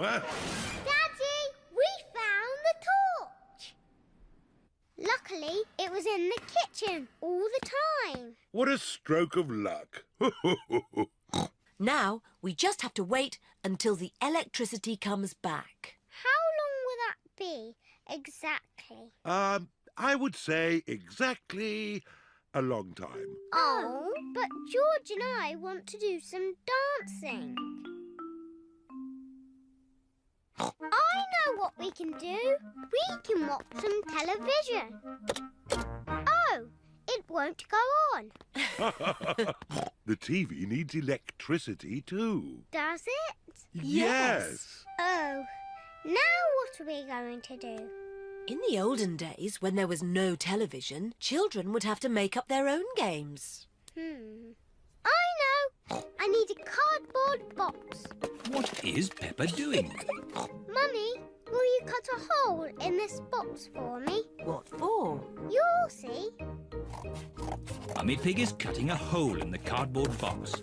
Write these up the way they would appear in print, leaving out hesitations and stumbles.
Daddy, we found the torch. Luckily, it was in the kitchen all the time. What a stroke of luck. Now we just have to wait until the electricity comes back. How long will that be, exactly? I would say exactly a long time. Oh, but George and I want to do some dancing. I know what we can do. We can watch some television. Oh, it won't go on. The TV needs electricity too. Does it? Yes. Oh, now what are we going to do? In the olden days, when there was no television, children would have to make up their own games. I know. I need a cardboard box. What is Peppa doing? Mummy, will you cut a hole in this box for me? What for? You'll see. Mummy Pig is cutting a hole in the cardboard box.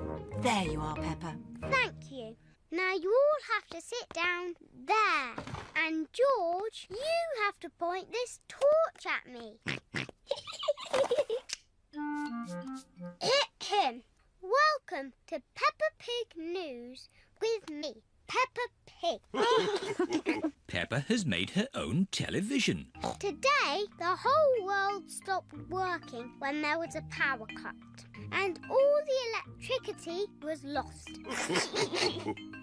There you are, Peppa. Thank you. Now you all have to sit down there. And George, you have to point this torch at me. Welcome to Peppa Pig News with me, Peppa Pig. Peppa has made her own television. Today, the whole world stopped working when there was a power cut. And all the electricity was lost.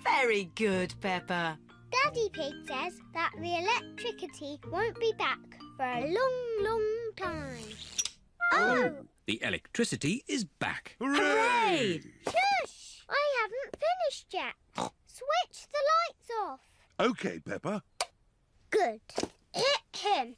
Very good, Peppa. Daddy Pig says that the electricity won't be back for a long, long time. Oh! The electricity is back. Hooray! Shush! I haven't finished yet. Switch the lights off. OK, Peppa. Good.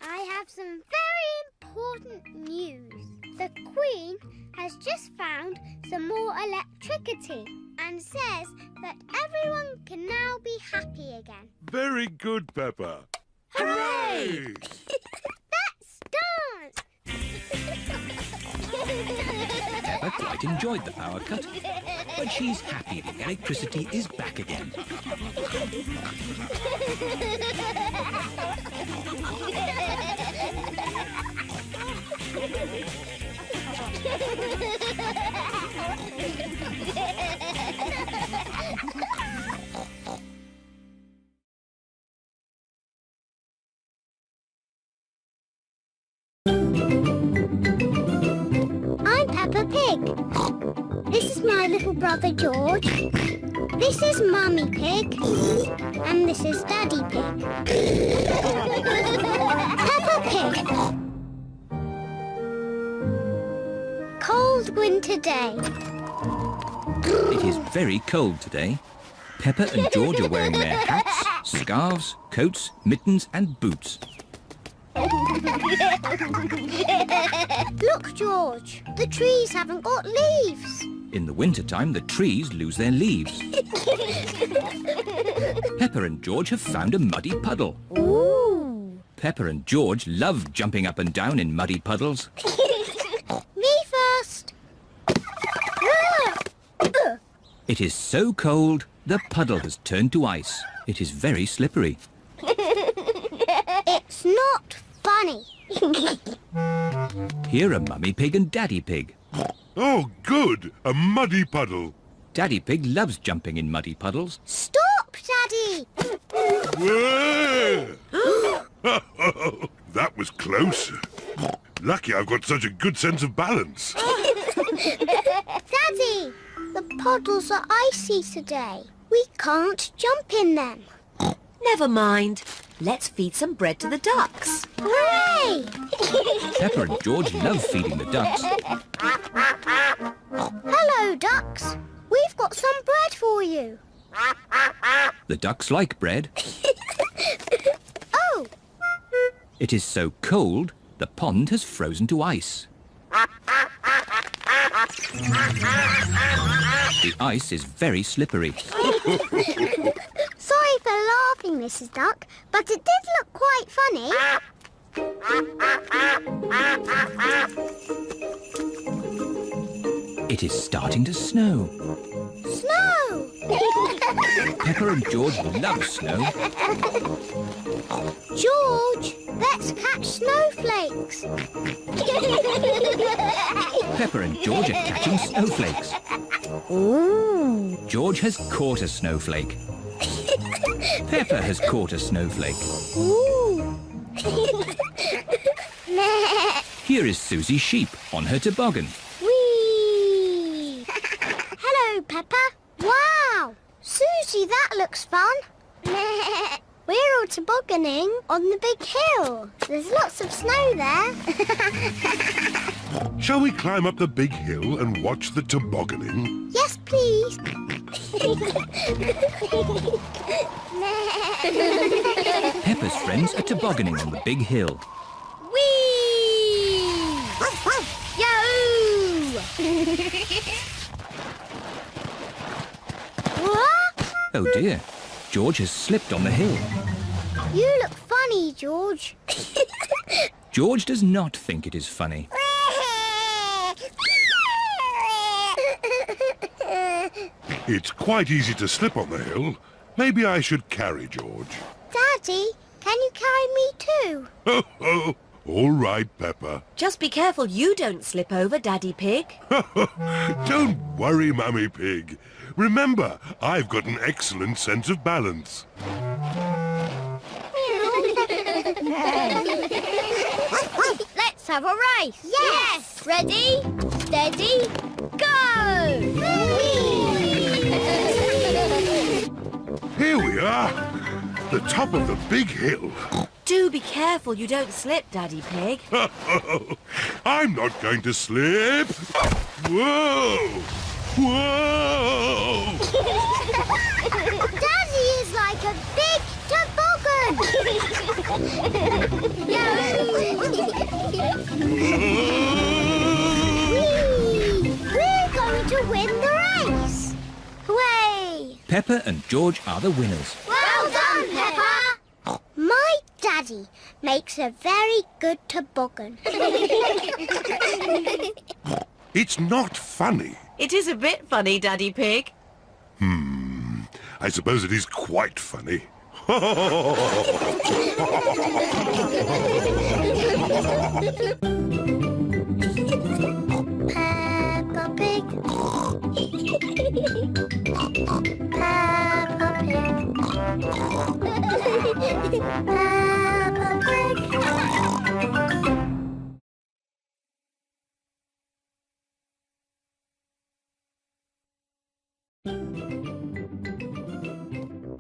I have some very important news. The Queen has just found some more electricity and says that everyone can now be happy again. Very good, Peppa. Hooray! Let's dance! Peppa quite enjoyed the power cut, but she's happy the electricity is back again. I'm Peppa Pig. This is my little brother George. This is Mummy Pig. And this is Daddy Pig. Peppa Pig. Cold winter day. It is very cold today. Peppa and George are wearing their hats, scarves, coats, mittens and boots. Look, George. The trees haven't got leaves. In the wintertime, the trees lose their leaves. Peppa and George have found a muddy puddle. Ooh. Peppa and George love jumping up and down in muddy puddles. Me first. It is so cold, the puddle has turned to ice. It is very slippery. It's not funny. Here are Mummy Pig and Daddy Pig. Oh, good. A muddy puddle. Daddy Pig loves jumping in muddy puddles. Stop, Daddy. Whoa! That was close. Lucky I've got such a good sense of balance. Daddy, the puddles are icy today. We can't jump in them. Never mind. Let's feed some bread to the ducks. Hooray! Peppa and George love feeding the ducks. Hello, ducks. We've got some bread for you. The ducks like bread. Oh! It is so cold, the pond has frozen to ice. The ice is very slippery. Sorry for laughing, Mrs. Duck, but it did look quite funny. It is starting to snow. Snow! Peppa and George love snow. George, let's catch snowflakes. Peppa and George are catching snowflakes. Ooh. George has caught a snowflake. Peppa has caught a snowflake. Ooh. Here is Susie Sheep on her toboggan. Whee! Hello, Peppa. Wow! Susie, that looks fun. We're all tobogganing on the big hill. There's lots of snow there. Shall we climb up the big hill and watch the tobogganing? Yes, please. Peppa's friends are tobogganing on the big hill. Whee! Yahoo! What? Oh dear, George has slipped on the hill. You look funny, George. George does not think it is funny. It's quite easy to slip on the hill. Maybe I should carry George. Daddy, can you carry me too? Ho, ho. All right, Peppa. Just be careful you don't slip over, Daddy Pig. Don't worry, Mummy Pig. Remember, I've got an excellent sense of balance. Let's have a race. Yes! Ready, steady, go! Here we are, the top of the big hill. Do be careful you don't slip, Daddy Pig. I'm not going to slip. Whoa! Whoa! Daddy is like a big toboggan. We're going to win the race. Hooray! Peppa and George are the winners. Well done, Peppa. My daddy makes a very good toboggan. It's not funny. It is a bit funny, Daddy Pig. I suppose it is quite funny. Peppa Pig. Peppa Pig. Peppa Pig.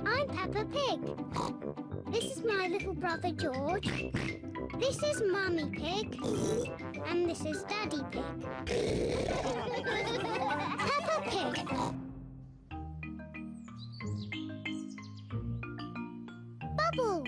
I'm Peppa Pig. This is my little brother George. This is Mummy Pig. And this is Daddy Pig. Peppa Pig. Bubble.